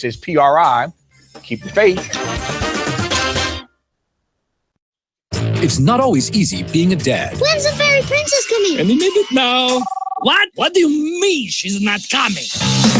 says PRI. Keep the faith. It's not always easy being a dad. When's the fairy princess coming? Any minute now. What? What do you mean she's not coming?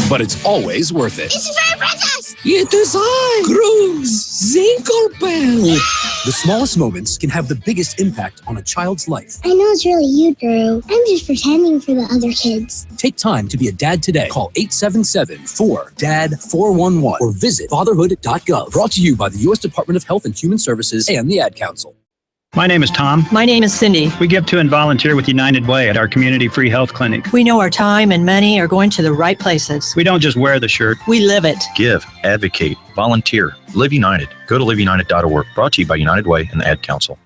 But it's always worth it. It's the fairy princess! It is I, Grooves Zinklebell. The smallest moments can have the biggest impact on a child's life. I know it's really you, Drew. I'm just pretending for the other kids. Take time to be a dad today. Call 877-4DAD-411 or visit fatherhood.gov. Brought to you by the U.S. Department of Health and Human Services and the Ad Council. My name is Tom. My name is Cindy. We give to and volunteer with United Way at our community free health clinic. We know our time and money are going to the right places. We don't just wear the shirt. We live it. Give, advocate, volunteer, live United. Go to liveunited.org. Brought to you by United Way and the Ad Council.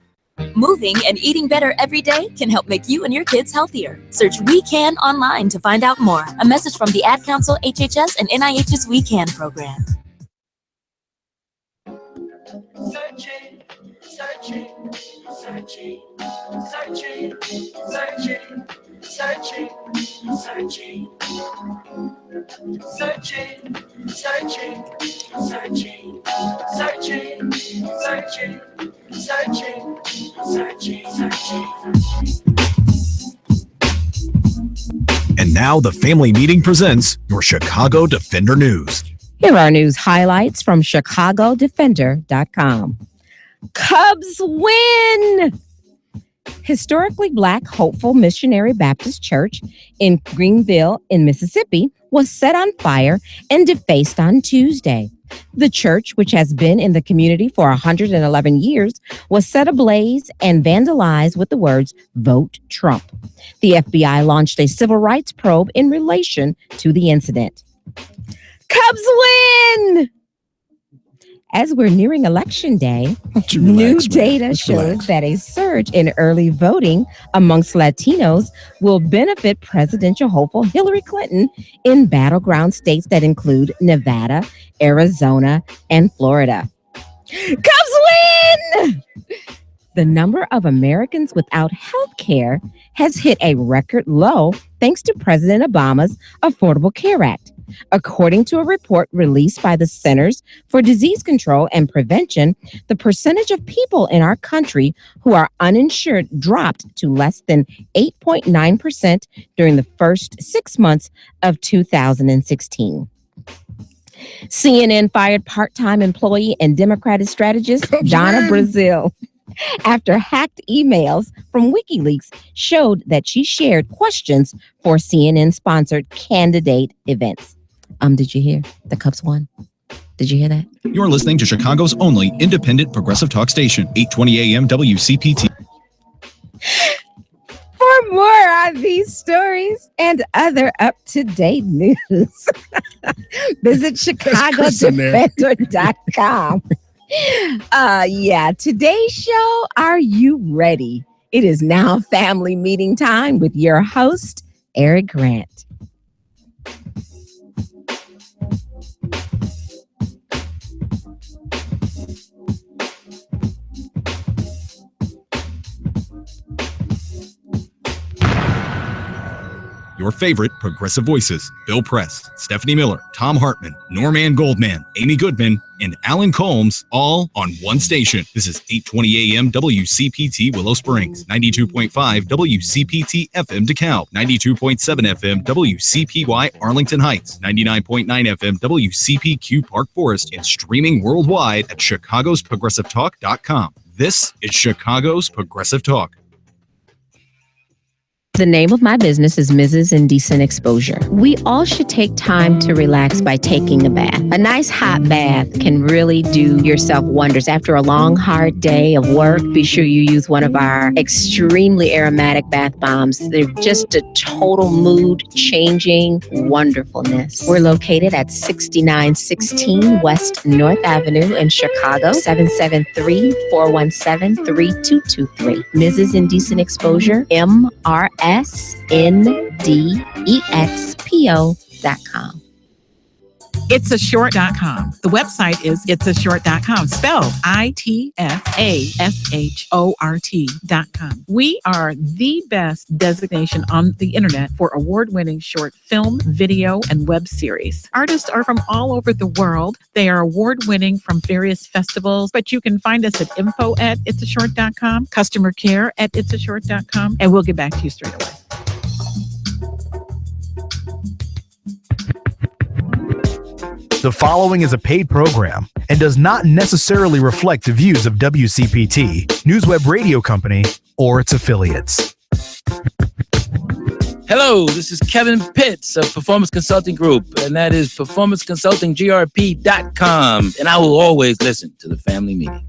Moving and eating better every day can help make you and your kids healthier. Search We Can online to find out more. A message from the Ad Council, HHS, and NIH's We Can program. Searching, searching, searching, searching, searching, searching, searching, searching, searching, searching, searching, searching, searching, searching. And now the Family Meeting presents your Chicago Defender News. Here are news highlights from ChicagoDefender.com. Cubs win! Historically Black Hopeful Missionary Baptist Church in Greenville in Mississippi was set on fire and defaced on Tuesday. The church, which has been in the community for 111 years, was set ablaze and vandalized with the words, "Vote Trump." The FBI launched a civil rights probe in relation to the incident. Cubs win! As we're nearing Election Day, new data shows that a surge in early voting amongst Latinos will benefit presidential hopeful Hillary Clinton in battleground states that include Nevada, Arizona, and Florida. Cubs win! The number of Americans without health care has hit a record low thanks to President Obama's Affordable Care Act. According to a report released by the Centers for Disease Control and Prevention, the percentage of people in our country who are uninsured dropped to less than 8.9% during the first 6 months of 2016. CNN fired part-time employee and Democratic strategist Donna Brazile after hacked emails from WikiLeaks showed that she shared questions for CNN-sponsored candidate events. Did you hear? The Cubs won. Did you hear that? You're listening to Chicago's only independent progressive talk station, 820 AM WCPT. For more on these stories and other up-to-date news, visit ChicagoDefender.com. Today's show, are you ready? It is now family meeting time with your host, Eric Grant. Your favorite progressive voices, Bill Press, Stephanie Miller, Tom Hartman, Norman Goldman, Amy Goodman, and Alan Combs, all on one station. This is 820 AM WCPT Willow Springs, 92.5 WCPT FM DeKalb, 92.7 FM WCPY Arlington Heights, 99.9 FM WCPQ Park Forest, and streaming worldwide at chicagosprogressivetalk.com. This is Chicago's Progressive Talk. The name of my business is Mrs. Indecent Exposure. We all should take time to relax by taking a bath. A nice hot bath can really do yourself wonders. After a long, hard day of work, be sure you use one of our extremely aromatic bath bombs. They're just a total mood-changing wonderfulness. We're located at 6916 West North Avenue in Chicago, 773-417-3223. Mrs. Indecent Exposure, MRSNDEXPO.com. itsashort.com. The website is itsashort.com, spelled ITSASHORT.com. We are the best designation on the internet for award-winning short film, video, and web series. Artists are from all over the world. They are award-winning from various festivals, but you can find us at info@itsashort.com, customer care at itsashort.com, and we'll get back to you straight away. The following is a paid program and does not necessarily reflect the views of WCPT, Newsweb Radio Company, or its affiliates. Hello, this is Kevin Pitts of Performance Consulting Group, and that is performanceconsultinggrp.com. And I will always listen to the family meeting.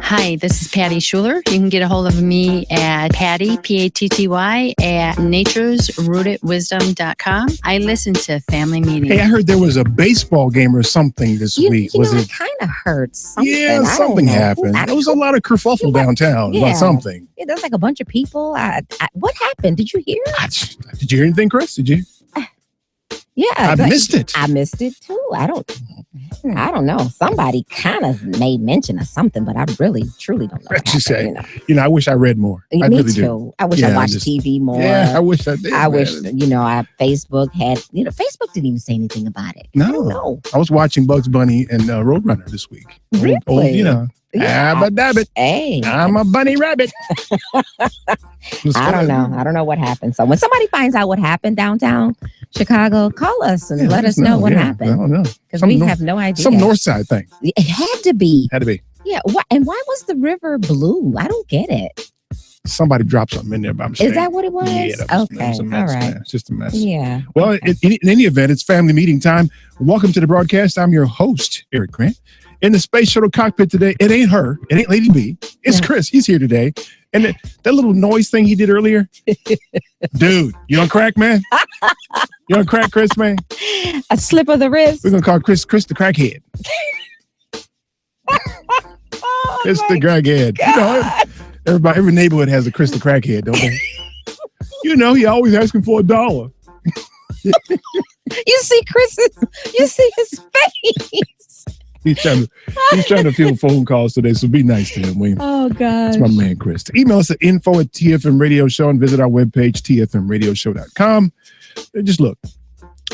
Hi, this is Patty Schuler. You can get a hold of me at Patty, P-A-T-T-Y, at naturesrootedwisdom.com. I listen to family meetings. Hey, I heard there was a baseball game or something this week. Was it? Kind of hurt. Something. Yeah, something happened. There was a lot of kerfuffle downtown about something. Yeah, there's like a bunch of people. What happened? Did you hear? Did you hear anything, Chris? Did you? Yeah, I missed it. I missed it too. I don't know. Somebody kind of made mention of something, but I really, truly don't know. What you say? You know, I wish I read more. I Me really too. do. I wish I watched TV more. Yeah, I wish I did. I wish, Facebook had, Facebook didn't even say anything about it. No. I was watching Bugs Bunny and Roadrunner this week. Really? Abba dabbit. Hey. I'm a bunny rabbit. I don't know. I don't know what happened. So when somebody finds out what happened downtown Chicago, call us and let us know what happened. I don't know. Because we have no idea. Some north side thing. It had to be. Yeah. And why was the river blue? I don't get it. Somebody dropped something in there by mistake. Is that what it was? Yeah, that was, okay. it was a mess, all right. man. It's just a mess. Yeah. Well, in any event, it's family meeting time. Welcome to the broadcast. I'm your host, Eric Grant. In the space shuttle cockpit today, it ain't her. It ain't Lady B. It's Chris. He's here today. And that little noise thing he did earlier, dude, you on crack, man? You on crack, Chris, man? A slip of the wrist. We're going to call Chris the crackhead. Chris the crackhead. You know, every neighborhood has a Chris the crackhead, don't they? He always asking for $1. You see his face. He's trying to field phone calls today, so be nice to him, William. Oh, gosh. It's my man, Chris. Email us at info@TFM Radio Show and visit our webpage, tfmradioshow.com. And just look.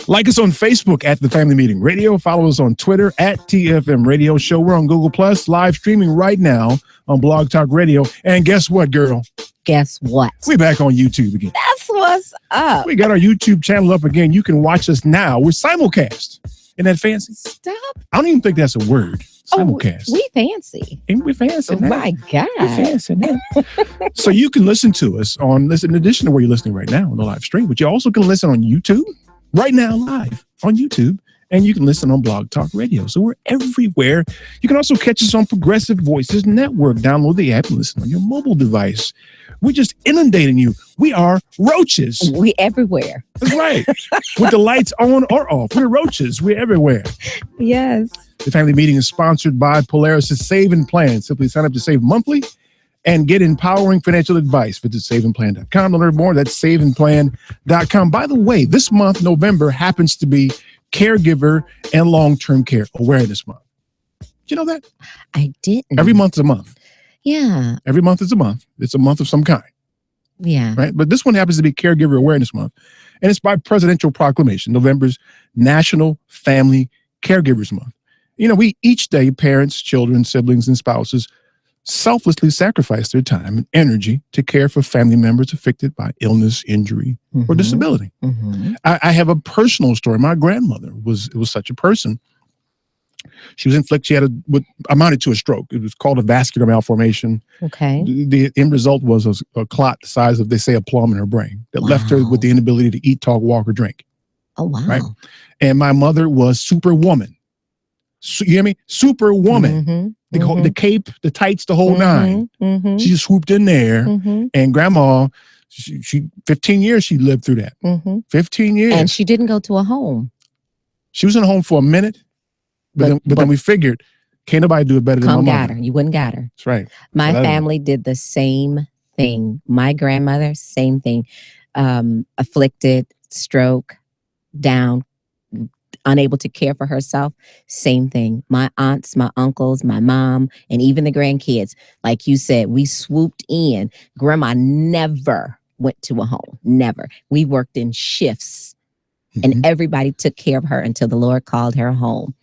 Like us on Facebook at The Family Meeting Radio. Follow us on Twitter at TFM Radio Show. We're on Google Plus, live streaming right now on Blog Talk Radio. And guess what, girl? Guess what? We're back on YouTube again. That's what's up. We got our YouTube channel up again. You can watch us now. We're simulcast. Isn't that fancy? Stop. I don't even think that's a word. Simulcast. We fancy. Ain't we fancy? Oh, my God. We're fancy now. So you can listen to us in addition to where you're listening right now on the live stream, but you also can listen on YouTube right now live on YouTube. And you can listen on Blog Talk Radio. So we're everywhere. You can also catch us on Progressive Voices Network. Download the app and listen on your mobile device. We're just inundating you. We are roaches. We everywhere. That's right. With the lights on or off. We're roaches. We're everywhere. Yes. The family meeting is sponsored by Polaris Save and Plan. Simply sign up to save monthly and get empowering financial advice. Visit saveandplan.com to learn more. That's saveandplan.com. By the way, this month, November, happens to be Caregiver and Long-Term Care Awareness Month. Did you know that? I didn't. Every month is a month. Yeah. Every month is a month. It's a month of some kind. Yeah. Right. But this one happens to be Caregiver Awareness Month. And it's by presidential proclamation, November's National Family Caregivers Month. We each day, parents, children, siblings, and spouses selflessly sacrifice their time and energy to care for family members affected by illness, injury, or disability. Mm-hmm. I have a personal story. My grandmother was such a person. She had what amounted to a stroke. It was called a vascular malformation. Okay. The end result was a clot the size of, they say, a plum in her brain that left her with the inability to eat, talk, walk, or drink. Oh, wow. Right. And my mother was superwoman. You hear me? Superwoman. Mm-hmm. The cape, the tights, the whole nine. Mm-hmm. She just swooped in there. Mm-hmm. And grandma, she 15 years she lived through that. Mm-hmm. 15 years. And she didn't go to a home. She was in a home for a minute. But then we figured, can't nobody do it better than my mother. Got her. You wouldn't got her. That's right. My family did the same thing. My grandmother, same thing. Afflicted, stroke, down, unable to care for herself, same thing. My aunts, my uncles, my mom, and even the grandkids, like you said, we swooped in. Grandma never went to a home, never. We worked in shifts, and everybody took care of her until the Lord called her home.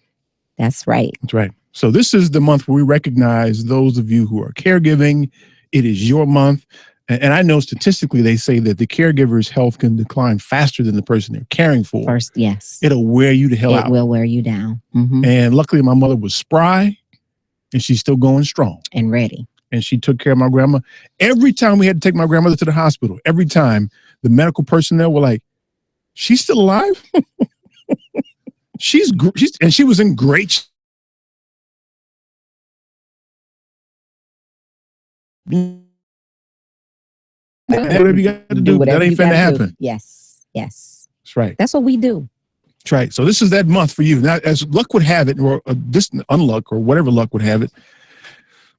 That's right. That's right. So this is the month where we recognize those of you who are caregiving. It is your month. And I know statistically they say that the caregiver's health can decline faster than the person they're caring for. First, yes. It'll wear you the hell out. It will wear you down. Mhm. And luckily my mother was spry and she's still going strong. And ready. And she took care of my grandma. Every time we had to take my grandmother to the hospital, every time the medical personnel were like, she's still alive? And she was in great whatever you got to do, that ain't finna happen. Yes, yes. That's right. That's what we do. That's right. So this is that month for you. Now, as luck would have it, or this unluck, or whatever luck would have it,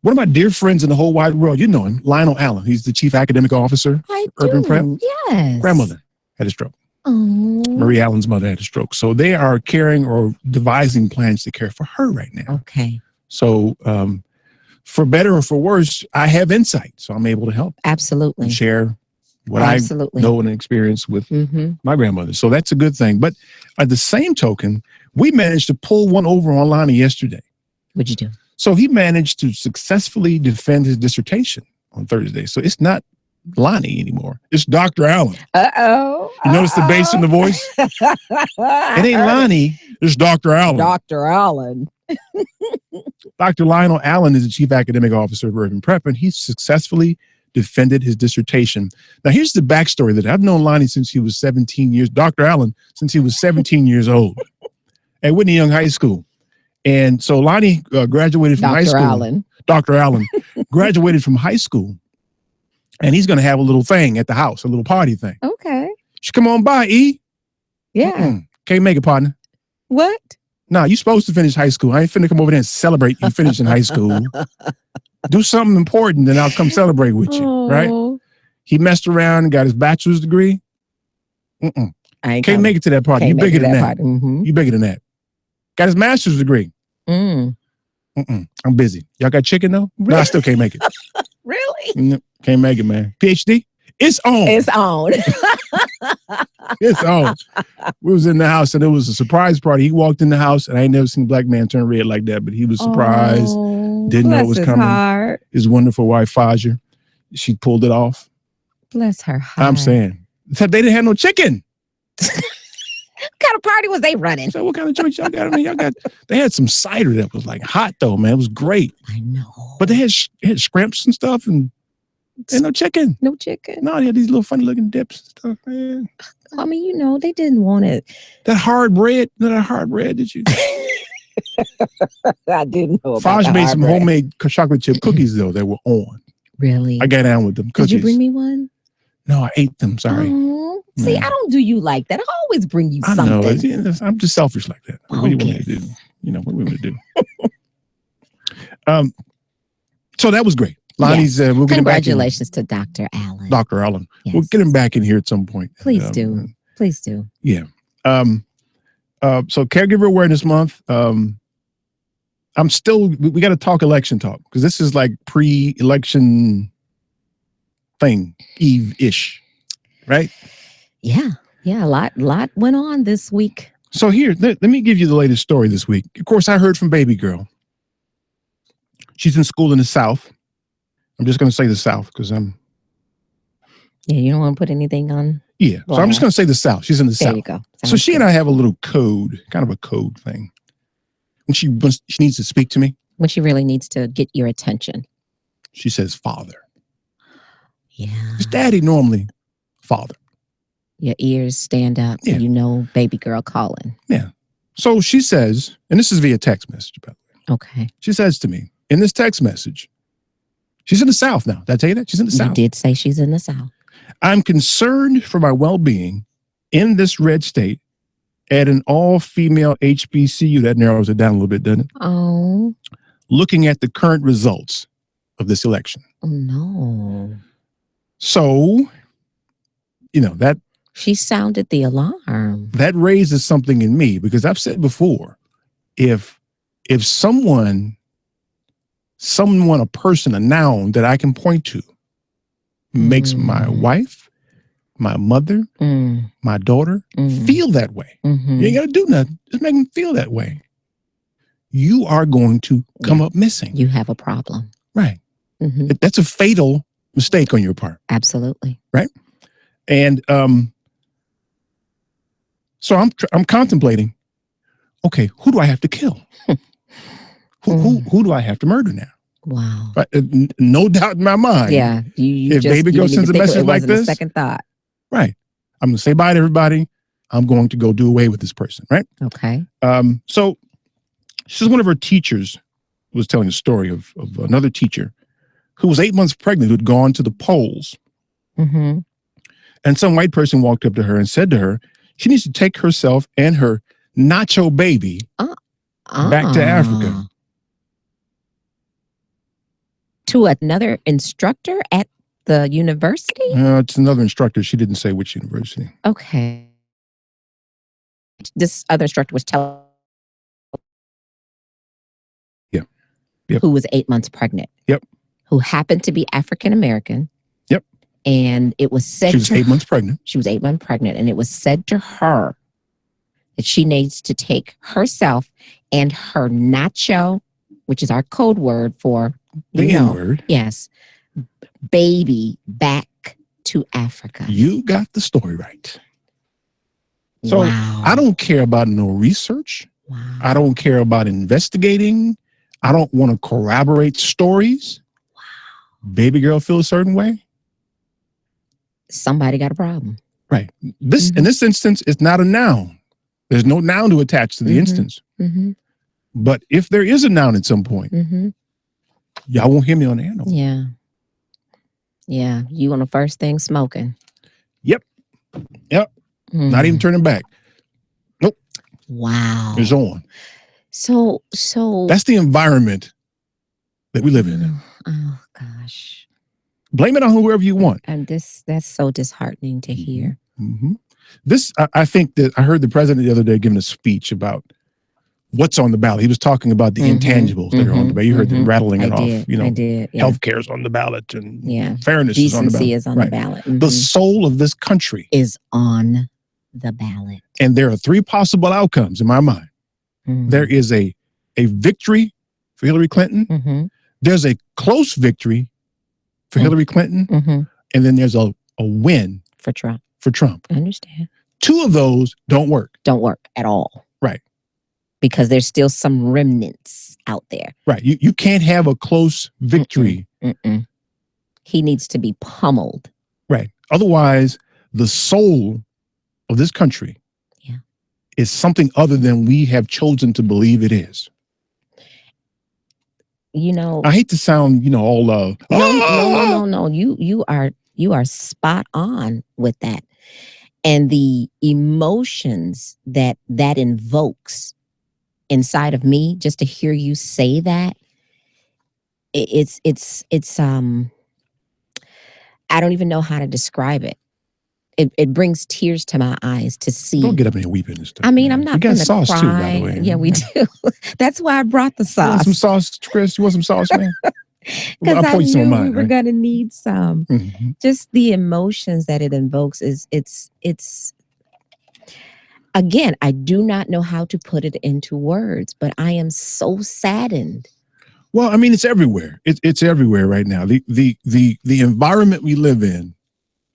one of my dear friends in the whole wide world, you know him, Lionel Allen. He's the chief academic officer for Urban Prep. Yes. Grandmother had a stroke. Oh. Marie Allen's mother had a stroke. So they are caring or devising plans to care for her right now. Okay. So for better or for worse, I have insight. So I'm able to help. Absolutely. And share what Absolutely. I know and experience with Mhm. my grandmother. So that's a good thing. But at the same token, we managed to pull one over on Lonnie yesterday. What'd you do? So he managed to successfully defend his dissertation on Thursday. So it's not Lonnie anymore. It's Dr. Allen. Uh-oh. You notice the bass in the voice? It ain't Lonnie. It's Dr. Allen. Dr. Allen. Dr. Lionel Allen is the chief academic officer of Urban Prep, and he successfully defended his dissertation. Now, here's the backstory that I've known Lonnie since he was 17 years, Dr. Allen, since he was 17 years old at Whitney Young High School. And so Lonnie graduated from high school. Dr. Allen graduated from high school, and he's going to have a little thing at the house, a little party thing. Okay. She come on by, E. Yeah. Can't make it, partner. What? Nah, you supposed to finish high school. I ain't finna come over there and celebrate you finishing high school. Do something important, then I'll come celebrate with you, right? He messed around and got his bachelor's degree. Can't make it to that party. You bigger than that. You bigger than that. Got his master's degree. I'm busy. Y'all got chicken though? No, I still can't make it. Really? Can't make it, man. PhD? It's on. It's on. It's on. We was in the house and it was a surprise party. He walked in the house and I ain't never seen a black man turn red like that, but he was surprised. Didn't know it was coming. Heart. His wonderful wife, Faja, she pulled it off. Bless her heart. I'm saying. Except they didn't have no chicken. What kind of party was they running? So what kind of joint y'all got? I mean, they had some cider that was like hot though, man. It was great. I know. But they had scrimps and stuff and no chicken. No chicken. No, they had these little funny looking dips and stuff, man. I mean, you know, they didn't want it. That hard bread, did you? I didn't know about Faj the made hard some bread. homemade chocolate chip cookies though that were on. Really? I got down with them cookies. Did you bring me one? No, I ate them. Sorry. Oh, see, I don't do you like that. I always bring you I something. know. I'm just selfish like that. What do you want me to do? You know, what do we want to do? So that was great. Lonnie's, Yes. we'll get him back in. Congratulations to Dr. Allen. Dr. Allen. Yes. We'll get him back in here at some point. Please do. Please do. Yeah. So Caregiver Awareness Month. We got to talk election talk because this is like pre-election thing, eve-ish, right? Yeah. Yeah. A lot went on this week. So here, let me give you the latest story this week. Of course, I heard from Baby Girl. She's in school in the South. I'm just going to say the South because Yeah, you don't want to put anything on. Yeah. So I'm just going to say the South. She's in the There South. you go. So she and I have a little code, kind of a code thing. When she needs to speak to me, When she really needs to get your attention. she says father. Yeah. It's daddy normally, father. Your ears stand up. Yeah. You know, baby girl calling. Yeah. So she says, and this is via text message, by the way. Okay. She says to me in this text message, she's in the South now. Did I tell you that? She's in the You South. did say she's in the South. I'm concerned for my well-being in this red state at an all-female HBCU. That narrows it down a little bit, doesn't it? Oh. Looking at the current results of this election. Oh, no. So, you know, that She sounded the alarm. That raises something in me because I've said before, if someone, a person, a noun that I can point to makes my wife, my mother, my daughter feel that way. You ain't got to do nothing. Just make them feel that way. You are going to come up missing. You have a problem. Right. That's a fatal mistake on your part. Absolutely. Right. And so I'm contemplating, okay, who do I have to kill? Who do I have to murder now? Wow. But no doubt in my mind. Yeah. If Baby Girl sends a message like this, second thought. Right. I'm going to say bye to everybody. I'm going to go do away with this person. Right. Okay. So she's one of her teachers was telling a story of another teacher who was 8 months pregnant, who'd gone to the polls. And some white person walked up to her and said to her, she needs to take herself and her nacho baby back to Africa. To another instructor at the university? It's another instructor. She didn't say which university. Okay. This other instructor was telling who was 8 months pregnant. Who happened to be African American. And it was said she was 8 months pregnant. She was 8 months pregnant. And it was said to her that she needs to take herself and her nacho, which is our code word for the N-word. Yes. Baby back to Africa. You got the story right. So I don't care about no research. I don't care about investigating. I don't want to corroborate stories. Baby girl feel a certain way. Somebody got a problem. Right. This in this instance, it's not a noun. There's no noun to attach to the instance. But if there is a noun at some point, y'all won't hear me on the air no more. Yeah. Yeah. You on the first thing smoking. Yep. Not even turning back. Nope. Wow. It's on. So that's the environment that we live in. Oh gosh. Blame it on whoever you want. And that's so disheartening to hear. This, I think that I heard the president the other day giving a speech about what's on the ballot. He was talking about the intangibles that are on the ballot. You heard them rattling it off. You know, healthcare is on the ballot and fairness is on the ballot. Decency is on the ballot. The soul of this country is on the ballot. And there are three possible outcomes in my mind. There is a victory for Hillary Clinton. There's a close victory for Hillary Clinton. And then there's a win for Trump. I understand. Two of those don't work. Don't work at all. Right. Because there's still some remnants out there. Right. You can't have a close victory. He needs to be pummeled. Right. Otherwise, the soul of this country is something other than we have chosen to believe it is. You know, I hate to sound, all no. You are spot on with that. And the emotions that invokes inside of me, just to hear you say that, it's I don't even know how to describe it. It brings tears to my eyes to see. Don't get up and weep in this stuff. I mean, I'm not going to cry. Sauce too, by the way. Yeah, we do. That's why I brought the sauce. You want some sauce, Chris? You want some sauce, man? Because I knew we were going to need some. Just the emotions that it invokes it's again, I do not know how to put it into words, but I am so saddened. Well, I mean, it's everywhere. It's everywhere right now. The environment we live in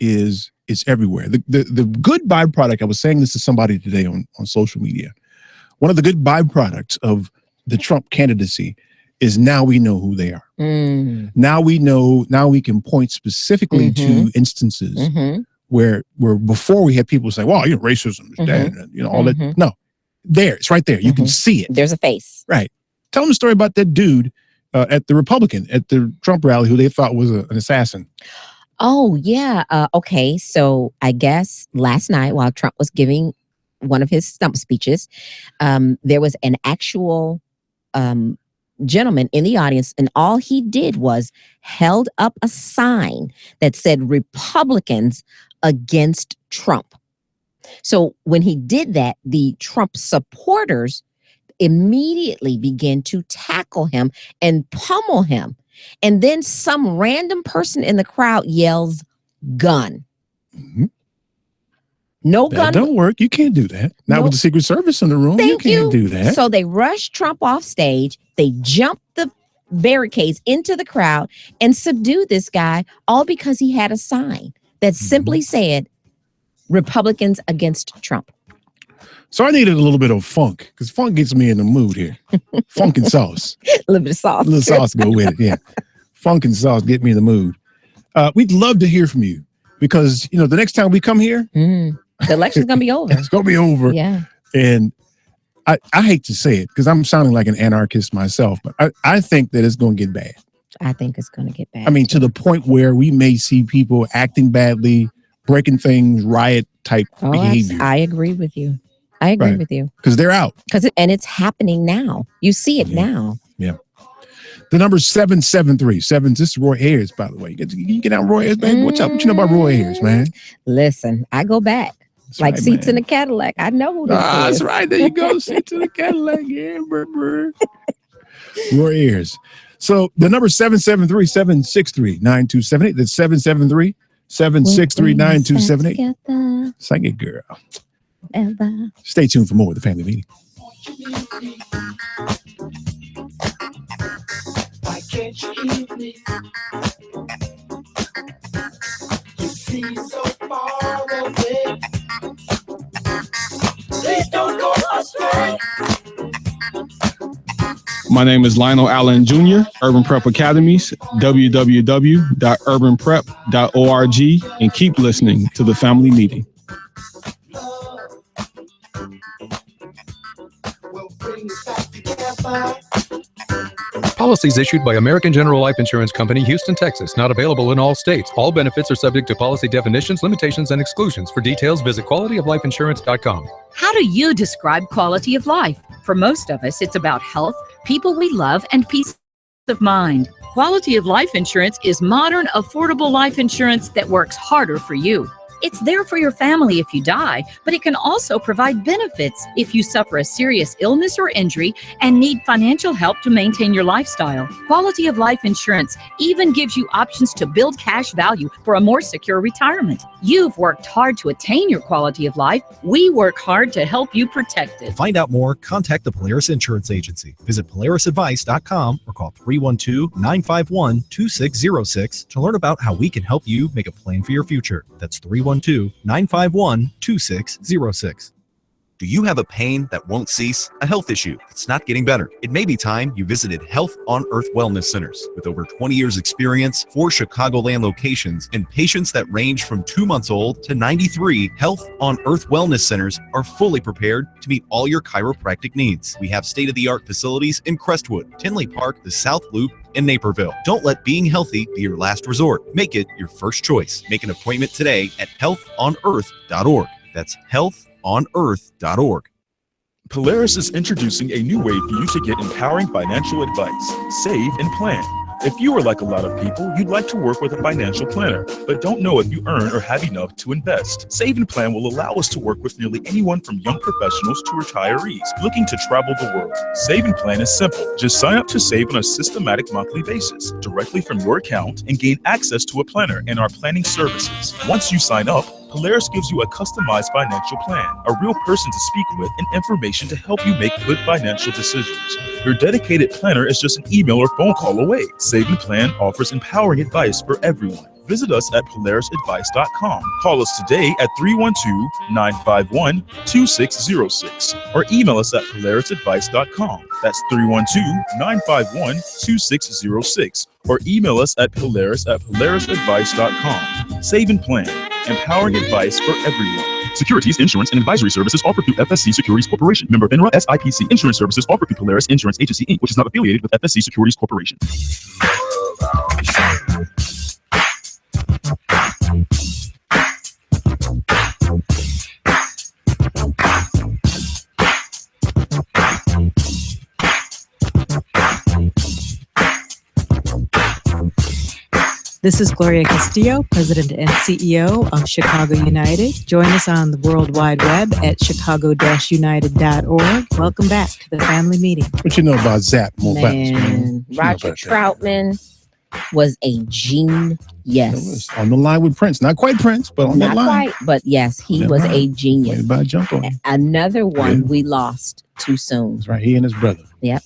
is everywhere. The good byproduct, I was saying this to somebody today on social media. One of the good byproducts of the Trump candidacy is now we know who they are. Now we can point specifically to instances where before we had people say, well, racism is dead, all that. No, it's right there. You can see it. There's a face. Right. Tell them the story about that dude at the Trump rally who they thought was an assassin. Oh, yeah. Okay. So I guess last night while Trump was giving one of his stump speeches, there was an actual gentleman in the audience, and all he did was held up a sign that said Republicans against Trump. So when he did that, the Trump supporters immediately began to tackle him and pummel him. And then some random person in the crowd yells, gun. Mm-hmm. No That gun. don't work. You can't do that. Not No. with the Secret Service in the room. Thank you can't do that. So they rushed Trump off stage. They jumped the barricades into the crowd and subdued this guy, all because he had a sign that simply said, Republicans against Trump. So I needed a little bit of funk because funk gets me in the mood here. Funk and sauce. A little bit of sauce. A little sauce go with it. Yeah. Funk and sauce get me in the mood. We'd love to hear from you because, you know, the next time we come here, the election's going to be over. It's going to be over. Yeah. And I hate to say it because I'm sounding like an anarchist myself, but I think that it's going to get bad. I think it's going to get bad. I mean, to the point where we may see people acting badly, breaking things, riot type behavior. I agree with you. I agree Right. with you. Because they're out. And it's happening now. You see it now. Yeah. The number 773. This is Roy Ayers, by the way. You get out Roy Ayers, man. What's up? What you know about Roy Ayers, man? Listen, I go back. Like right, seats man. in a Cadillac. I know who this is. That's right. There you go. Seats in the Cadillac. Yeah, brr. Roy Ayers. So the number 773-763-9278. That's 773-763-9278. Sing it, girl. Ever. Stay tuned for more of the Family Meeting. Why can't you hear me? You seem so far away. Please don't go astray. My name is Lionel Allen Jr., Urban Prep Academies, www.urbanprep.org, and keep listening to the Family Meeting. Policies issued by American General Life Insurance Company, Houston, Texas. Not available in all states. All benefits are subject to policy definitions, limitations, and exclusions. For details, visit qualityouflifeinsurance.com. How do you describe quality of life? For most of us, it's about health, people we love, and peace of mind. Quality of life insurance is modern, affordable life insurance that works harder for you. It's there for your family if you die, but it can also provide benefits if you suffer a serious illness or injury and need financial help to maintain your lifestyle. Quality of life insurance even gives you options to build cash value for a more secure retirement. You've worked hard to attain your quality of life. We work hard to help you protect it. To find out more, contact the Polaris Insurance Agency. Visit polarisadvice.com or call 312-951-2606 to learn about how we can help you make a plan for your future. That's 312-951-2606. Do you have a pain that won't cease? A health issue that's not getting better? It may be time you visited Health on Earth Wellness Centers. With over 20 years experience, 4 Chicagoland locations, and patients that range from 2 months old to 93, Health on Earth Wellness Centers are fully prepared to meet all your chiropractic needs. We have state-of-the-art facilities in Crestwood, Tinley Park, the South Loop, in Naperville. Don't let being healthy be your last resort. Make it your first choice. Make an appointment today at healthonearth.org. That's healthonearth.org. Polaris is introducing a new way for you to get empowering financial advice. Save and plan. If you are like a lot of people, you'd like to work with a financial planner, but don't know if you earn or have enough to invest. Save and Plan will allow us to work with nearly anyone from young professionals to retirees looking to travel the world. Save and Plan is simple. Just sign up to save on a systematic monthly basis directly from your account and gain access to a planner and our planning services. Once you sign up, Polaris gives you a customized financial plan, a real person to speak with, and information to help you make good financial decisions. Your dedicated planner is just an email or phone call away. Save and Plan offers empowering advice for everyone. Visit us at polarisadvice.com. Call us today at 312-951-2606 or email us at polarisadvice.com. That's 312-951-2606 or email us at polarisadvice.com. Save and Plan, empowering advice for everyone. Securities, insurance, and advisory services offered through FSC Securities Corporation. Member FINRA SIPC. Insurance services offered through Polaris Insurance Agency, Inc., which is not affiliated with FSC Securities Corporation. This is Gloria Castillo, President and CEO of Chicago United. Join us on the World Wide Web at chicago-united.org. Welcome back to the family meeting. What you know about Zap Mobiles, man? Roger Troutman was a genius. Was on the line with Prince. Not quite Prince, but on that Not line. quite, but yes, he was a genius. Way by jump on him. Another one we lost too soon. That's right. He and his brother. Yep.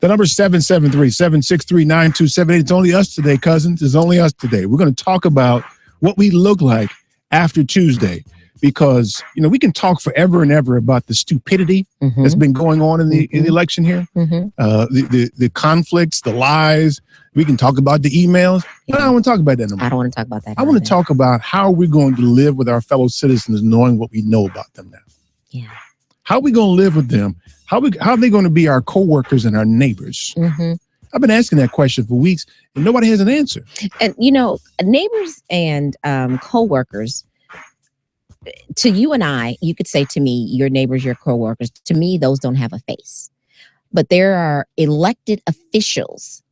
The number is 773-763-9278. It's only us today, cousins. It's only us today. We're going to talk about what we look like after Tuesday because, we can talk forever and ever about the stupidity that's been going on in the election here, the conflicts, the lies. We can talk about the emails. But I don't want to talk about that no more. I don't want to talk about that. I want to talk about how we're going to live with our fellow citizens knowing what we know about them now. Yeah. How are we going to live with them? How are they going to be our coworkers and our neighbors? I've been asking that question for weeks, and nobody has an answer. And, neighbors and coworkers, to you and I, you could say to me, your neighbors, your coworkers, to me, those don't have a face. But there are elected officials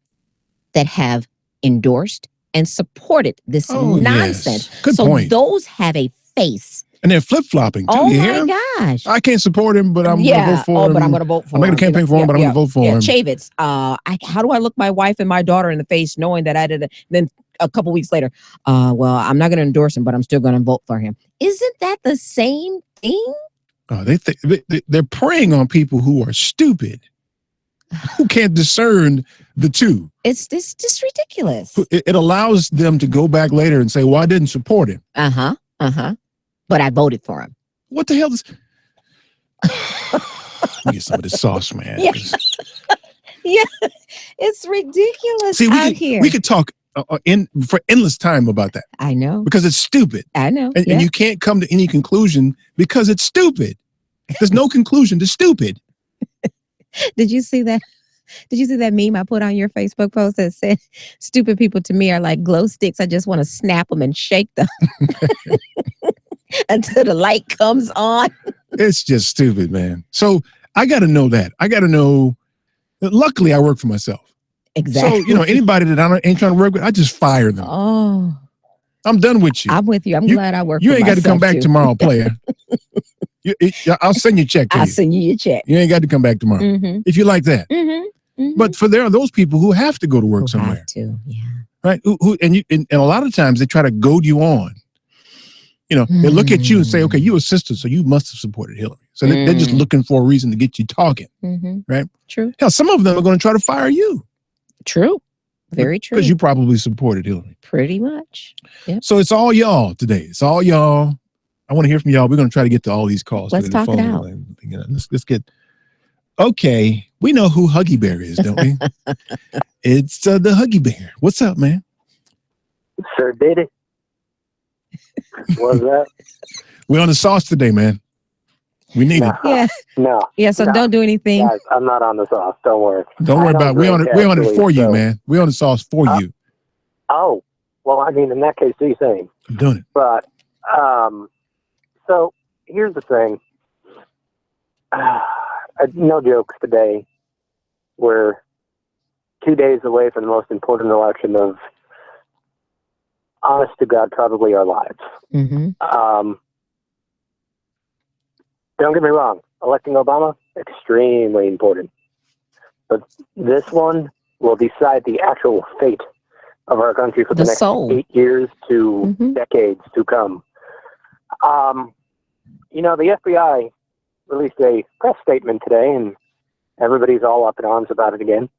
that have endorsed and supported this nonsense. Yes. Good point. Those have a face. And they're flip-flopping, too. Oh, you hear my him? gosh. I can't support him, but I'm going to vote for him. But I'm going to vote for him. I'm not going to campaign for him, but I'm going to vote for him. Chavitz, how do I look my wife and my daughter in the face knowing that I did it? Then a couple weeks later, well, I'm not going to endorse him, but I'm still going to vote for him. Isn't that the same thing? They're preying on people who are stupid, who can't discern the two. It's just ridiculous. It allows them to go back later and say, well, I didn't support him. But I voted for him. What the hell is... Let me get some of this sauce, man. Yeah. It's ridiculous. See, here. we could talk for endless time about that. I know. Because it's stupid. I know. And you can't come to any conclusion because it's stupid. There's no conclusion to stupid. Did you see that? Did you see that meme I put on your Facebook post that said, stupid people to me are like glow sticks. I just want to snap them and shake them until the light comes on. It's just stupid, man. So I got to know that. I got to know. Luckily, I work for myself. Exactly. So, anybody that I ain't trying to work with, I just fire them. Oh. I'm done with you. I'm with you. I'm glad I work You for ain't got to come back too. tomorrow, player. I'll send you a check to I'll send you your check. You ain't got to come back tomorrow. If you like that. But there are those people who have to go to work somewhere. Have to, yeah. Right? And a lot of times they try to goad you on. They look at you and say, okay, you're a sister, so you must have supported Hillary. So they're just looking for a reason to get you talking. Right? True. Hell, some of them are going to try to fire you. True. Very true. Because you probably supported Hillary. Pretty much. Yep. So it's all y'all today. It's all y'all. I want to hear from y'all. We're going to try to get to all these calls. Let's talk it out. Let's get... Okay, we know who Huggy Bear is, don't we? It's the Huggy Bear. What's up, man? Sir did it. What's that? We're on the sauce today, man. We need it. Yeah. No. Yeah, so don't do anything. Guys, I'm not on the sauce. Don't worry. Don't worry about it. We're on it for you, man. We're on the sauce for you. Oh, well, I mean, in that case, do same. I'm doing it. But, so here's the thing. No jokes today. We're 2 days away from the most important election of, honest to God, probably our lives. Don't get me wrong. Electing Obama, extremely important. But this one will decide the actual fate of our country for the next 8 years to decades to come. The FBI released a press statement today, and everybody's all up in arms about it again.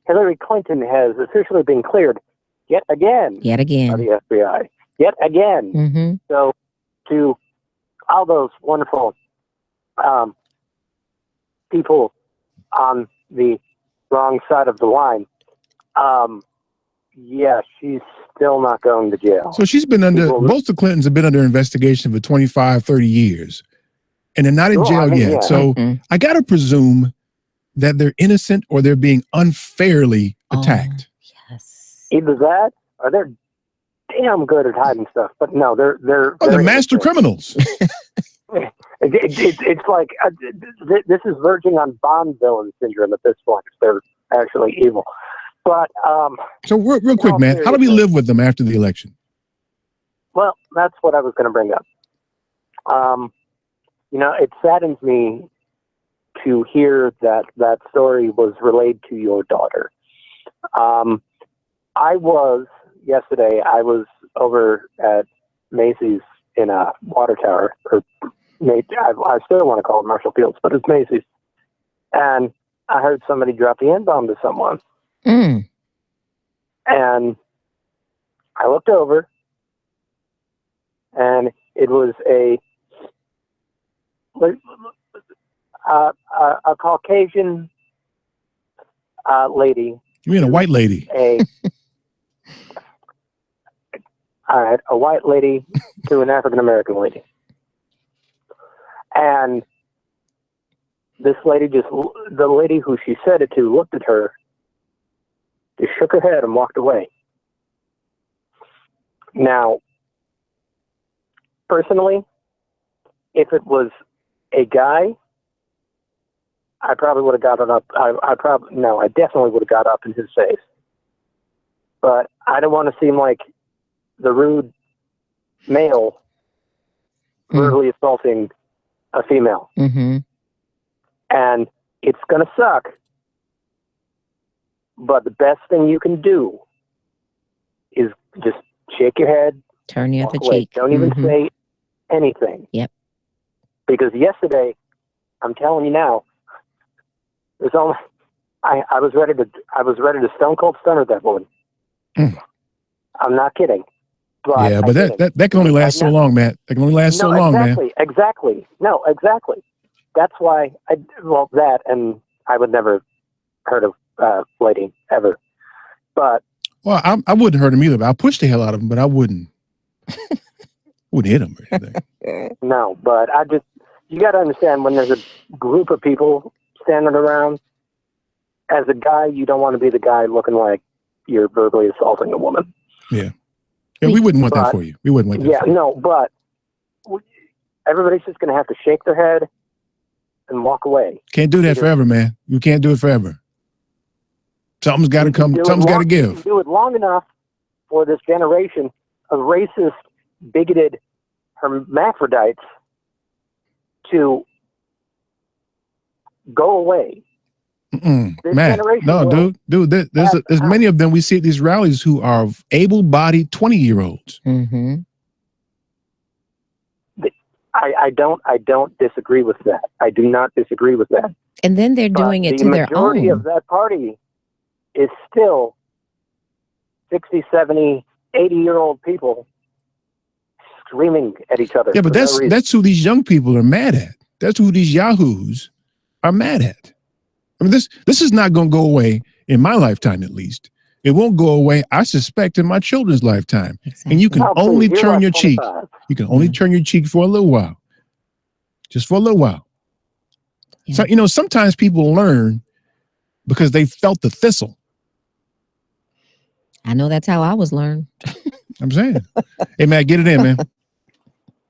Hillary Clinton has officially been cleared yet again by the FBI. Yet again. So to all those wonderful people on the wrong side of the line, she's still not going to jail. So she's been both the Clintons have been under investigation for 25, 30 years. And they're not in jail yet. Yeah. So I got to presume that they're innocent or they're being unfairly attacked. Yes. Either that or they're damn good at hiding stuff. But no, they're master criminals. It's like this is verging on Bond villain syndrome at this point. If they're actually evil. But So real quick, man, how do we live with them after the election? well, that's what I was going to bring up. It saddens me to hear that that story was relayed to your daughter. Yesterday, I was over at Macy's in a water tower, or I still want to call it Marshall Fields, but it's Macy's. And I heard somebody drop the N-bomb to someone. Mm. And I looked over, and it was a Caucasian lady. You mean a white lady? All right, a white lady to an African American lady. And this lady the lady who she said it to looked at her, just shook her head and walked away. Now, personally, if it was a guy, I probably would have gotten up. I definitely would have got up in his face. But I don't want to seem like the rude male verbally assaulting a female. Mm-hmm. And it's going to suck. But the best thing you can do is just shake your head. Turn the other walk away. cheek. Don't even Mhm. say anything. Yep. Because yesterday, I'm telling you now, there's only I was ready to stone cold stunner that woman. I'm not kidding. But Yeah, but that can only last so long, Matt. That can only last so long, man. Exactly. No, exactly. That's why that, and I would never hurt a lady ever. But Well, I wouldn't hurt him either. But I pushed the hell out of him, but I wouldn't hit him or anything. no, but you got to understand when there's a group of people standing around. As a guy, you don't want to be the guy looking like you're verbally assaulting a woman. Yeah, we wouldn't want that for you. We wouldn't want that. Yeah, for you. no, but everybody's just going to have to shake their head and walk away. Can't do that forever, man. You can't do it forever. Something's got to come. Something's got to You give. can do it long enough for this generation of racist, bigoted hermaphrodites to go away. This Matt, generation no, will dude. There's many of them we see at these rallies who are able-bodied 20-year-olds. Mm-hmm. I don't disagree with that. I do not disagree with that. And then they're doing it to their The majority own. of that party is still 60, 70, 80-year-old people screaming at each other. Yeah, but for no reason. that's who these young people are mad at. That's who these yahoos are mad at. I mean, this is not going to go away in my lifetime, at least. It won't go away, I suspect, in my children's lifetime. And you can Oh, please, only you're turn like your cheek. 25. You can only turn your cheek for a little while. Just for a little while. So, sometimes people learn because they felt the thistle. I know that's how I was learned. I'm saying. Hey, man, get it in, man.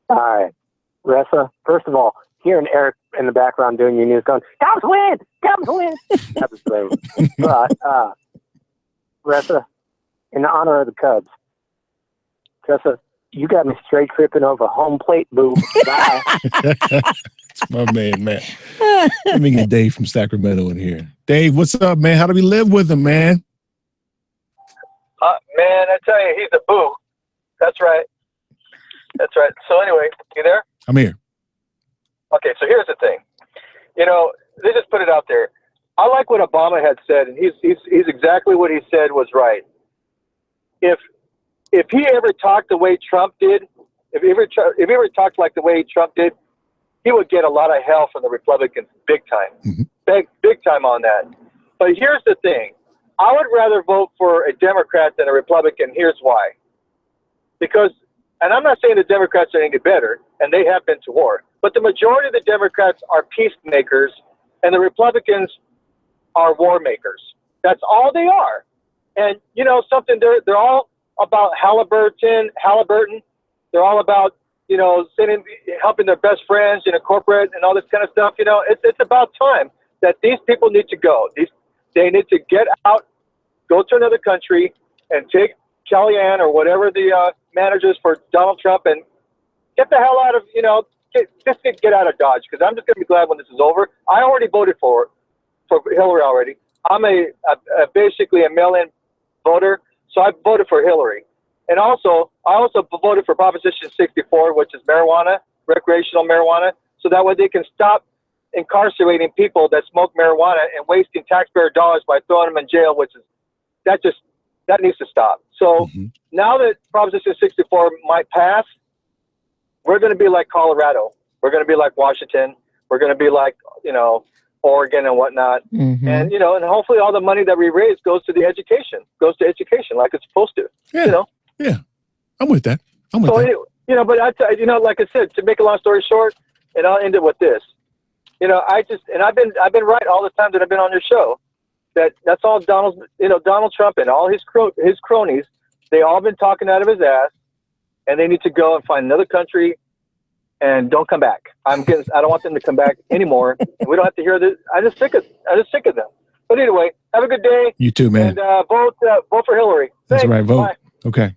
All right. Ressa, first of all, hearing Eric in the background doing your news going, Cubs win! Cubs win! That was great. But, Ressa, in honor of the Cubs, Ressa, you got me straight tripping over home plate, boo. Bye. That's my man, Matt. Let me get Dave from Sacramento in here. Dave, what's up, man? How do we live with him, man? Man, I tell you, he's a boo. That's right. That's right. So anyway, you there? I'm here. Okay, so here's the thing. They just put it out there. I like what Obama had said, and he's exactly what he said was right. If he ever talked the way Trump did, if he ever talked like the way Trump did, he would get a lot of hell from the Republicans, big time, big time on that. But here's the thing: I would rather vote for a Democrat than a Republican. Here's why: because, and I'm not saying the Democrats are any better, and they have been to war, but the majority of the Democrats are peacemakers, and the Republicans are war makers. That's all they are. And something, they're all about Halliburton. They're all about helping their best friends in a corporate and all this kind of stuff. It's about time that these people need to go. They need to get out, go to another country and take Kellyanne or whatever the managers for Donald Trump and get the hell out of, get out of Dodge, because I'm just going to be glad when this is over. I already voted for Hillary already. I'm basically a mail-in voter, so I voted for Hillary. And I also voted for Proposition 64, which is marijuana, recreational marijuana, so that way they can stop incarcerating people that smoke marijuana and wasting taxpayer dollars by throwing them in jail, that needs to stop. So now that Proposition 64 might pass, we're going to be like Colorado. We're going to be like Washington. We're going to be like, Oregon and whatnot. And, and hopefully all the money that we raise goes to education like it's supposed to, Yeah. I'm with that. But like I said, to make a long story short, and I'll end it with this, I've been right all the time that I've been on your show. That's all Donald Trump and all his cronies. They all been talking out of his ass, and they need to go and find another country and don't come back. I don't want them to come back anymore. We don't have to hear this. I'm just sick of them. But anyway, have a good day. You too, man. And vote for Hillary. That's Thanks. right. Vote. Bye. Okay.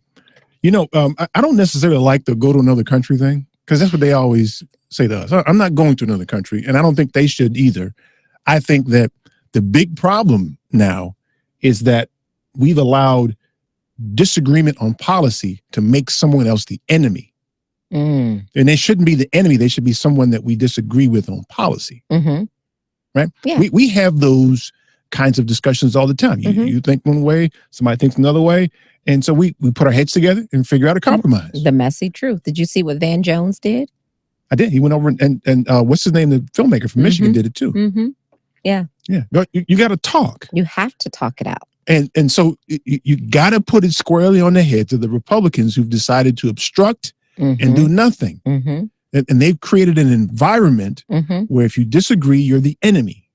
I don't necessarily like the go to another country thing, because that's what they always say to us. I'm not going to another country, and I don't think they should either. I think that the big problem now is that we've allowed disagreement on policy to make someone else the enemy. And they shouldn't be the enemy. They should be someone that we disagree with on policy. Right? Yeah. We have those kinds of discussions all the time. You think one way, somebody thinks another way. And so we put our heads together and figure out a compromise. The messy truth. Did you see what Van Jones did? I did. He went over and what's his name? The filmmaker from Michigan did it too. Yeah. Yeah. But you got to talk. You have to talk it out. And so you got to put it squarely on the heads of the Republicans who've decided to obstruct and do nothing. And they've created an environment where if you disagree, you're the enemy.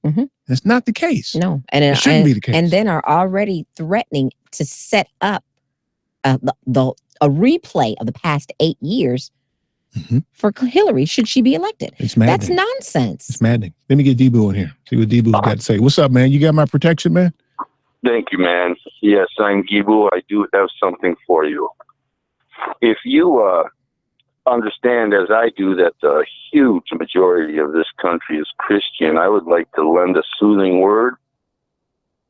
That's not the case. No. And it shouldn't be the case. And then are already threatening to set up a replay of the past 8 years for Hillary should she be elected. It's maddening. That's nonsense. It's maddening. Let me get Debo in here. See what Debo's got to say. What's up, man? You got my protection, man? Thank you, man. Yes, I'm Gibu. I do have something for you. If you understand, as I do, that the huge majority of this country is Christian, I would like to lend a soothing word.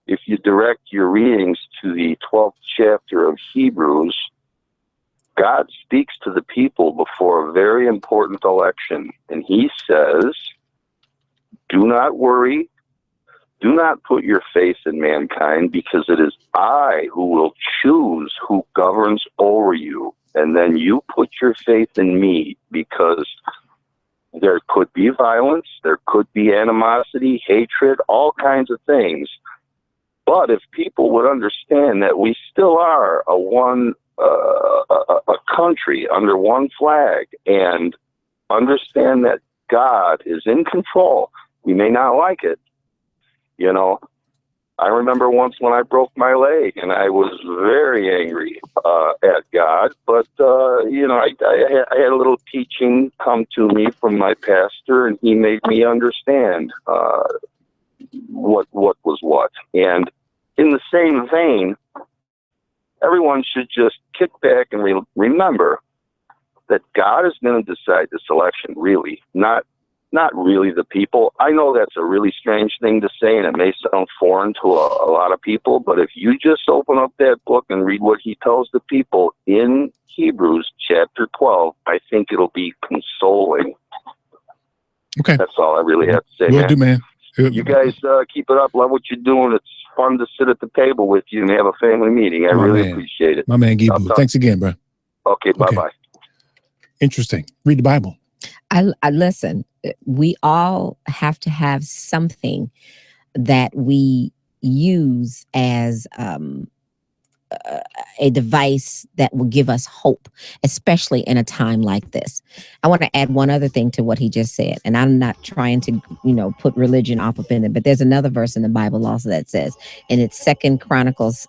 If you direct your readings to the 12th chapter of Hebrews, God speaks to the people before a very important election, and he says, do not worry. Do not put your faith in mankind, because it is I who will choose who governs over you. And then you put your faith in me, because there could be violence, there could be animosity, hatred, all kinds of things. But if people would understand that we still are a country under one flag, and understand that God is in control, we may not like it. I remember once when I broke my leg, and I was very angry at God. But I had a little teaching come to me from my pastor, and he made me understand what was what. And in the same vein, everyone should just kick back and remember that God is going to decide this election, really, not really the people. I know that's a really strange thing to say, and it may sound foreign to a lot of people, but if you just open up that book and read what he tells the people in Hebrews chapter 12, I think it'll be consoling. Okay. That's all I really have to say, Will do, man. You guys keep it up. Love what you're doing. It's fun to sit at the table with you and have a family meeting. I really appreciate it. My man, Gibu. Thanks again, bro. Okay, bye-bye. Interesting. Read the Bible. I listen. We all have to have something that we use as a device that will give us hope, especially in a time like this. I want to add one other thing to what he just said, and I'm not trying to, put religion off up in it, but there's another verse in the Bible also that says, and it's 2 Chronicles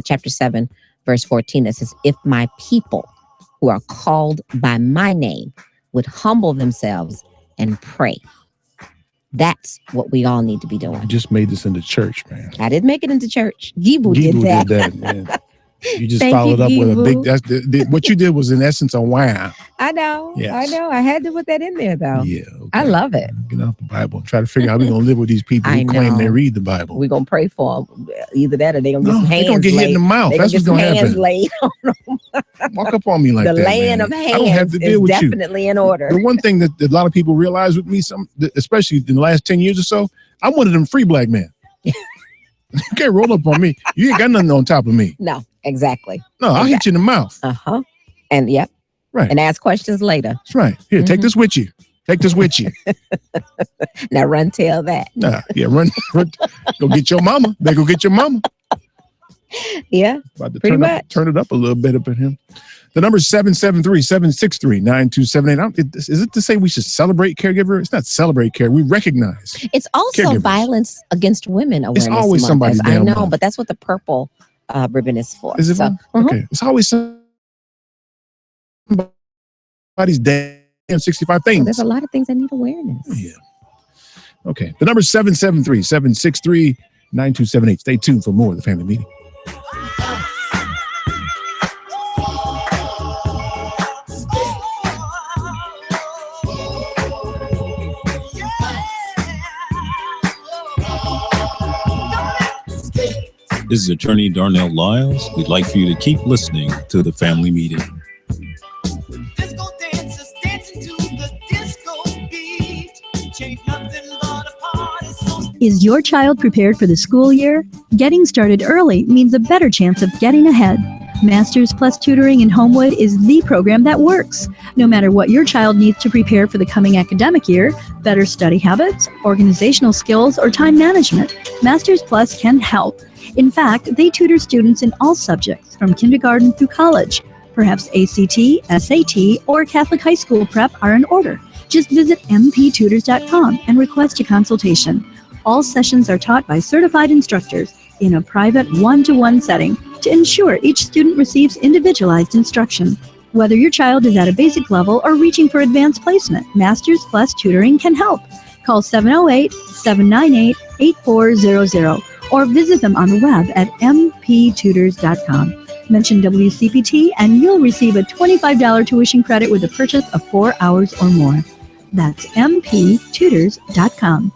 chapter 7, verse 14, that says, if my people who are called by my name would humble themselves and pray That's what we all need to be I doing. just made this into church, man. I didn't make it into church. Gibu did that. man. You just Thank followed you, up with a big. Gibu. What you did was in essence a wow. I know. Yes. I know. I had to put that in there though. Yeah, I love it. Get out the Bible. Try to figure out how we're gonna live with these people I who claim they know. read the Bible. We're gonna pray for them. Either that or they're gonna get No, some they hands gonna get hit in the mouth. They That's get what's some gonna hands happen. laid on them. Walk up on me like The that. laying man. of I don't have hands to deal is with you. definitely in order. The one thing that a lot of people realize with me, especially in the last 10 years or so, I'm one of them free black men. You can't roll up on me. You ain't got nothing on top of me. No, exactly. No, I'll hit you in the mouth. Uh-huh. And yep. Right. And ask questions later. That's right. Here, take this with you. Take this with you. Now run tell that. Nah, yeah, run. Go get your mama. They go get your mama. Yeah. About to Pretty much. turn it up a little bit up at him. The number is 773-763-9278. Is it to say we should celebrate caregiver? It's not celebrate care. We recognize. It's also caregivers. Violence against women awareness. It's always month. somebody's I damn know, month. but that's what the purple ribbon is for. Is it? So, Okay. It's always somebody's damn 65 things. there's a lot of things that need awareness. Yeah. Okay. The number is 773-763-9278. Stay tuned for more of the family meeting. This is Attorney Darnell Lyles. We'd like for you to keep listening to the family meeting. Is your child prepared for the school year? Getting started early means a better chance of getting ahead. Masters Plus Tutoring in Homewood is the program that works. No matter what your child needs to prepare for the coming academic year, better study habits, organizational skills, or time management, Masters Plus can help. In fact, they tutor students in all subjects from kindergarten through college. Perhaps ACT, SAT, or Catholic high school prep are in order. Just visit mptutors.com and request a consultation. All sessions are taught by certified instructors in a private one-to-one setting to ensure each student receives individualized instruction. Whether your child is at a basic level or reaching for advanced placement, Masters Plus Tutoring can help. Call 708-798-8400 or visit them on the web at mptutors.com. Mention WCPT and you'll receive a $25 tuition credit with a purchase of 4 hours or more. That's mptutors.com.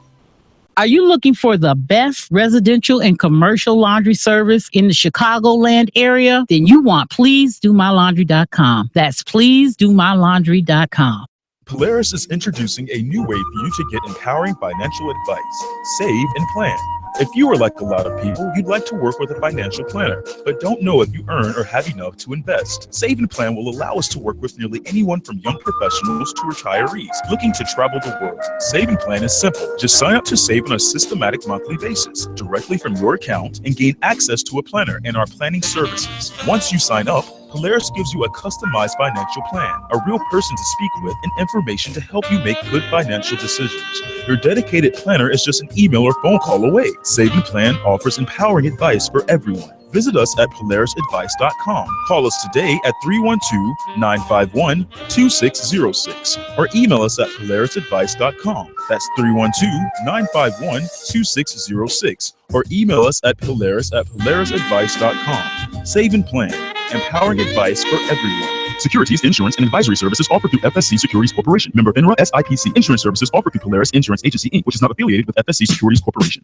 Are you looking for the best residential and commercial laundry service in the Chicagoland area? Then you want PleaseDoMyLaundry.com. That's PleaseDoMyLaundry.com. Polaris is introducing a new way for you to get empowering financial advice, save, and plan. If you are like a lot of people, you'd like to work with a financial planner, but don't know if you earn or have enough to invest. Save and Plan will allow us to work with nearly anyone from young professionals to retirees looking to travel the world. Save and Plan is simple. Just sign up to save on a systematic monthly basis directly from your account and gain access to a planner and our planning services. Once you sign up, Polaris gives you a customized financial plan, a real person to speak with, and information to help you make good financial decisions. Your dedicated planner is just an email or phone call away. Save and Plan offers empowering advice for everyone. Visit us at polarisadvice.com. Call us today at 312-951-2606 or email us at polarisadvice.com. That's 312-951-2606 or email us at polarisadvice.com. Save and Plan, empowering advice for everyone. Securities, insurance, and advisory services offered through FSC Securities Corporation. Member FINRA SIPC. Insurance services offered through Polaris Insurance Agency, Inc., which is not affiliated with FSC Securities Corporation.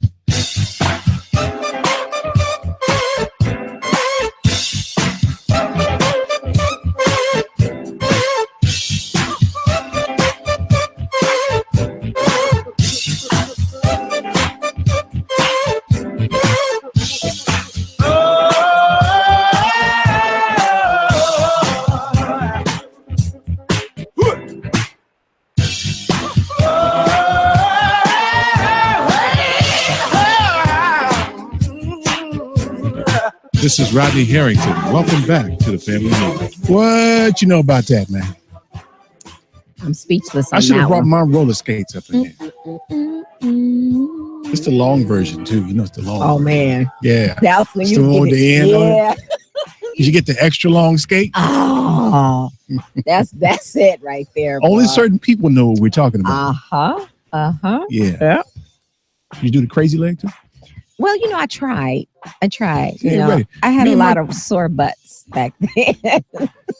This is Rodney Harrington. Welcome back to the family meeting. What you know about that, man? I'm speechless. I should have brought my roller skates up in here. It's the long version too. You know, it's the long. Oh version. Man. Yeah. That's when It's you the one get with the it. end on it. Yeah. You should get the extra long skate. Oh, that's it right there. Only boy. certain people know what we're talking about. Uh-huh. Uh-huh. Yeah. You do the crazy leg too? Well, I tried. Yeah, right. I had Me a and lot my- of sore butts back then.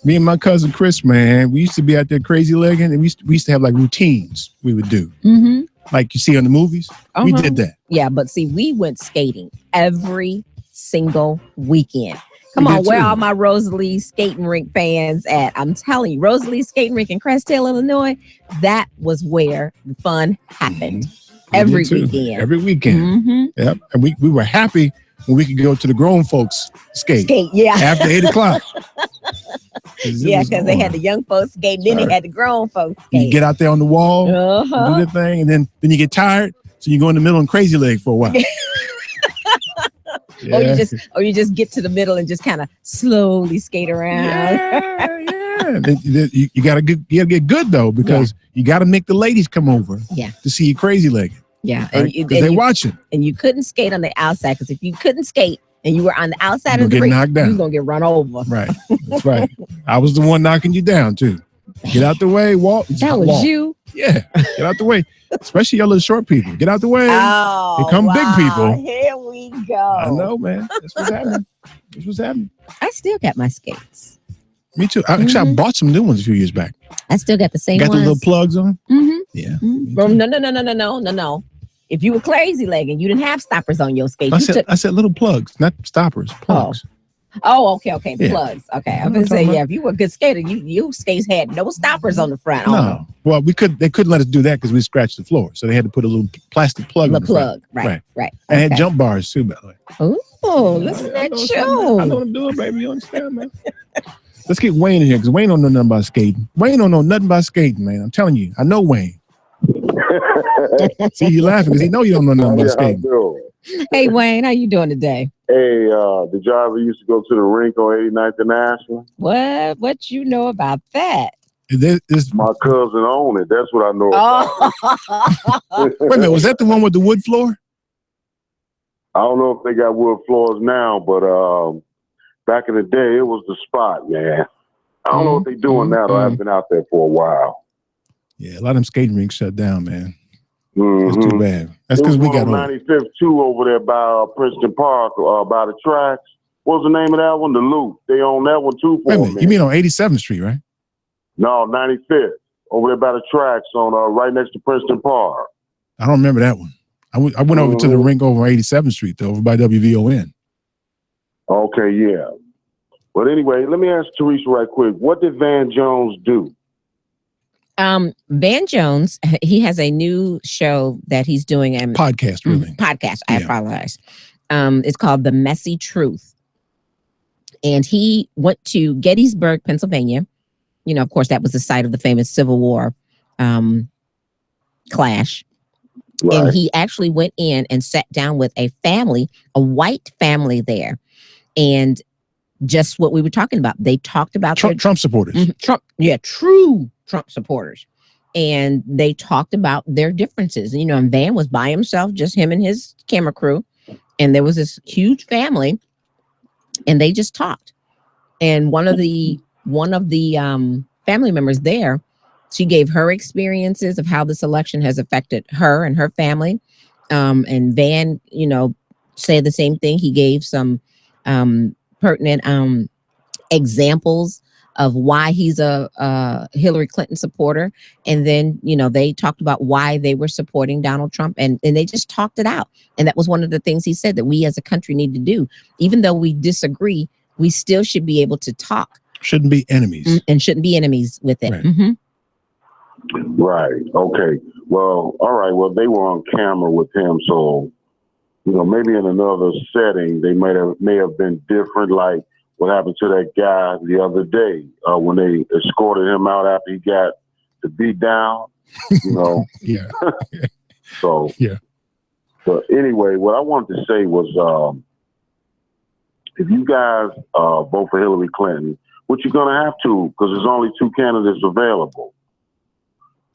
Me and my cousin Chris, man, we used to be out there crazy legging, and we used to have like routines we would do, Mm-hmm. like you see on the movies. We did that. Yeah, but see, we went skating every single weekend. Come We on, did where too. are my Rosalie skating rink fans at? I'm telling you, Rosalie skating rink in Crest Hill, Illinois, that was where the fun happened We every did too. weekend. Every weekend. Mhm. Yep. And we were happy when we could go to the grown folks skate. Skate, yeah. After 8 o'clock. Yeah, because they had the young folks skate, then they had the grown folks skate. You get out there on the wall, Uh-huh. do the thing, and then you get tired, so you go in the middle and crazy leg for a while. Or Yeah. you just get to the middle and just kind of slowly skate around. Yeah, you gotta get good though, because you gotta make the ladies come over Yeah. to see you crazy leg. Yeah, Right? 'Cause they watching. and you couldn't skate on the outside, because if you couldn't skate and you were on the outside You of the gonna get rink, knocked down. you were gonna get run over. Right. That's right. I was the one knocking you down too. Get out the way, walk. That was walk. you. Yeah. Get out the way. Especially y'all little short people. Get out the way. Oh, Here come big people. Here we go. I know, man. That's what's happening. That's what's happening. I still got my skates. Me too. Actually, I bought some new ones a few years back. I still got the same Got the ones. little plugs on. Mm-hmm. Yeah. No. If you were crazy legging, you didn't have stoppers on your skates. I said little plugs, not stoppers. Plugs. Oh, okay. Yeah. Plugs. Okay. I'm You know gonna what I'm say, talking yeah, if you were a good skater, your skates had no stoppers on the front. No. Well, they couldn't let us do that because we scratched the floor. So they had to put a little plastic plug. The in the front. plug. Right. And had Okay. jump bars too, by the way. Oh, listen at I you. know what I'm doing, baby. You understand, man? Let's get Wayne in here because Wayne don't know nothing about skating. Wayne don't know nothing about skating, man. I'm telling you. I know Wayne. See, you laughing because he know you don't know nothing about skating. Hey, Wayne, how you doing today? Hey, did y'all ever used to go to the rink on 89th and Ashland? What you know about that? My cousin owned it. That's what I know about. Oh, Wait a minute, was that the one with the wood floor? I don't know if they got wood floors now, but back in the day, it was the spot, man. I don't know what they're doing now, though. I haven't been out there for a while. Yeah, a lot of them skating rinks shut down, man. Mhm. That's too bad. That's because we got old. 95th too over there by Princeton Park, by the tracks. What was the name of that one? The Loop. They own that one too Wait a for minute, me. you mean on 87th Street, right? No, 95th. Over there by the tracks on right next to Princeton Park. I don't remember that one. I went over to the rink over on 87th Street, though, over by WVON. Okay, yeah. But anyway, let me ask Teresa right quick. What did Van Jones do? Van Jones, he has a new show that he's doing. Podcast, really. Podcast. I apologize. It's called The Messy Truth. And he went to Gettysburg, Pennsylvania. You know, of course, that was the site of the famous Civil War clash. Right. And he actually went in and sat down with a family, a white family there. And just what we were talking about, they talked about Trump supporters. True Trump supporters. And they talked about their differences. You know, and Van was by himself, just him and his camera crew. And there was this huge family, and they just talked. And one of the family members there, she gave her experiences of how this election has affected her and her family. And Van, you know, said the same thing. He gave some pertinent examples of why he's a Hillary Clinton supporter. And then, you know, they talked about why they were supporting Donald Trump, and they just talked it out. And that was one of the things he said that we as a country need to do. Even though we disagree, we still should be able to talk. Shouldn't be enemies. And shouldn't be enemies with it. Right. Mhm. Right. Okay. Well, all right. Well, they were on camera with him, so you know, maybe in another setting, they may have been different. Like what happened to that guy the other day when they escorted him out after he got the beat down. You know. Yeah. So yeah. But anyway, what I wanted to say was, if you guys vote for Hillary Clinton, which you're gonna have to, because there's only two candidates available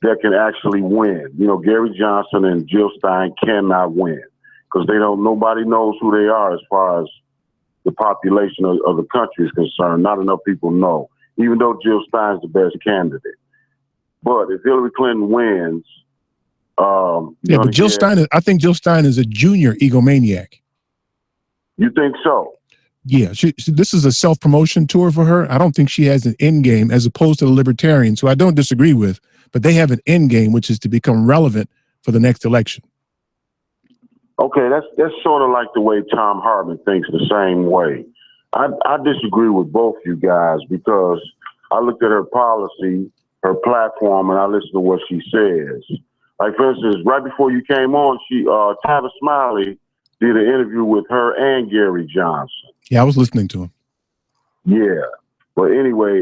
that can actually win. You know, Gary Johnson and Jill Stein cannot win because nobody knows who they are as far as the population of the country is concerned. Not enough people know, even though Jill Stein's the best candidate. But if Hillary Clinton wins, Yeah, but Jill Stein, I think Jill Stein is a junior egomaniac. You think so? Yeah, this is a self-promotion tour for her. I don't think she has an end game, as opposed to the libertarians, who I don't disagree with, but they have an end game, which is to become relevant for the next election. Okay, that's sort of like the way Tom Hartman thinks the same way. I disagree with both you guys because I looked at her policy, her platform, and I listened to what she says. Like, for instance, right before you came on, Tavis Smiley did an interview with her and Gary Johnson. Yeah, I was listening to him. Yeah. But anyway,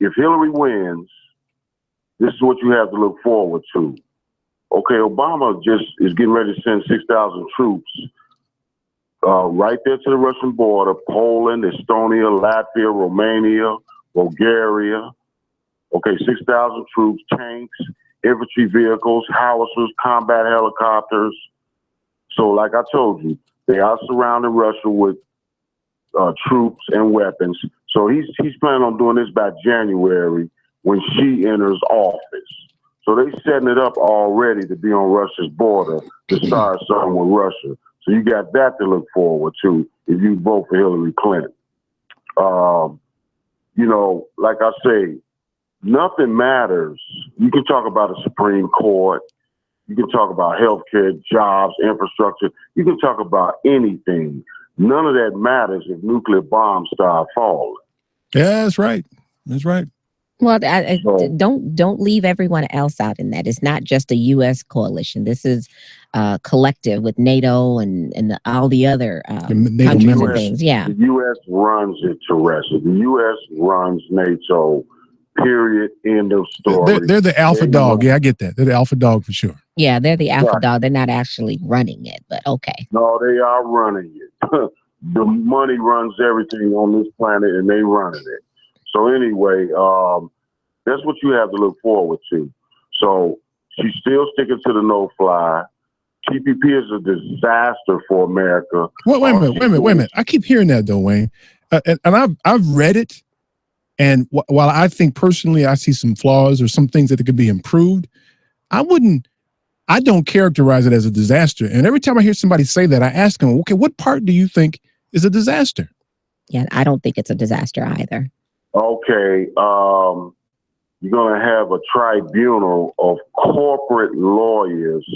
if Hillary wins, this is what you have to look forward to. Okay, Obama just is getting ready to send 6,000 troops right there to the Russian border, Poland, Estonia, Latvia, Romania, Bulgaria. Okay, 6,000 troops, tanks, infantry vehicles, howitzers, combat helicopters. So like I told you, they are surrounding Russia with troops and weapons. So he's planning on doing this by January when she enters office. So they're setting it up already to be on Russia's border to start something with Russia. So you got that to look forward to if you vote for Hillary Clinton. Like I say, nothing matters. You can talk about a Supreme Court. You can talk about healthcare, jobs, infrastructure. You can talk about anything. None of that matters if nuclear bombs start falling. Yeah, that's right. That's right. Well, don't leave everyone else out in that. It's not just a U.S. coalition. This is collective with NATO and all the other countries and things. Yeah, the U.S. runs it, Teresa. The U.S. runs NATO. Period. End of story. They're the alpha dog. Yeah, I get that. They're the alpha dog for sure. Yeah, they're the alpha dog. They're not actually running it, but okay. No, they are running it. The money runs everything on this planet, and they running it. So anyway, that's what you have to look forward to. So she's still sticking to the no-fly. TPP is a disaster for America. Wait a minute. I keep hearing that though, Wayne, and I've read it. And while I think personally I see some flaws or some things that could be improved, I don't characterize it as a disaster. And every time I hear somebody say that, I ask them, okay, what part do you think is a disaster? Yeah, I don't think it's a disaster either. Okay, you're going to have a tribunal of corporate lawyers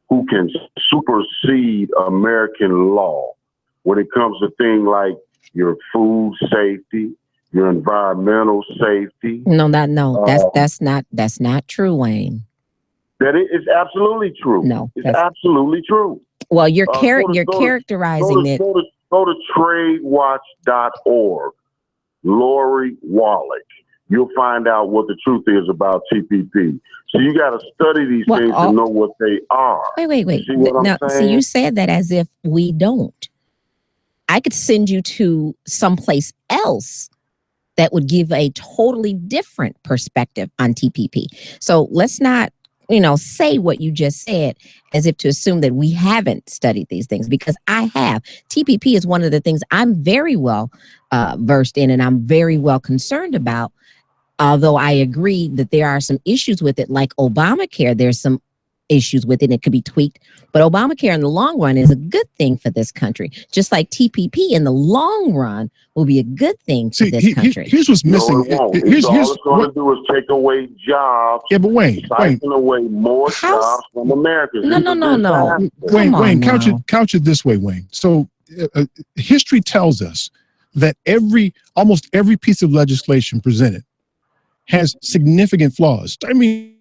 who can supersede American law when it comes to things like your food safety, your environmental safety. That's not true, Wayne. That is absolutely true. No, it's absolutely true. Well, you're characterizing it. Go to tradewatch.org. Lori Wallach. You'll find out what the truth is about TPP. So you got to study these things to know what they are. Wait. So you said that as if we don't. I could send you to someplace else that would give a totally different perspective on TPP. So let's not, say what you just said as if to assume that we haven't studied these things, because I have. TPP is one of the things I'm very well versed in and I'm very well concerned about. Although I agree that there are some issues with it, like Obamacare, there's some issues with it. It could be tweaked, but Obamacare in the long run is a good thing for this country. Just like TPP in the long run will be a good thing for this country. Here's what's missing. All it's going to do is take away jobs. Yeah, but Wayne, away more jobs from Americans. No. Wayne, couch it this way, Wayne. So history tells us that almost every piece of legislation presented has significant flaws. I mean,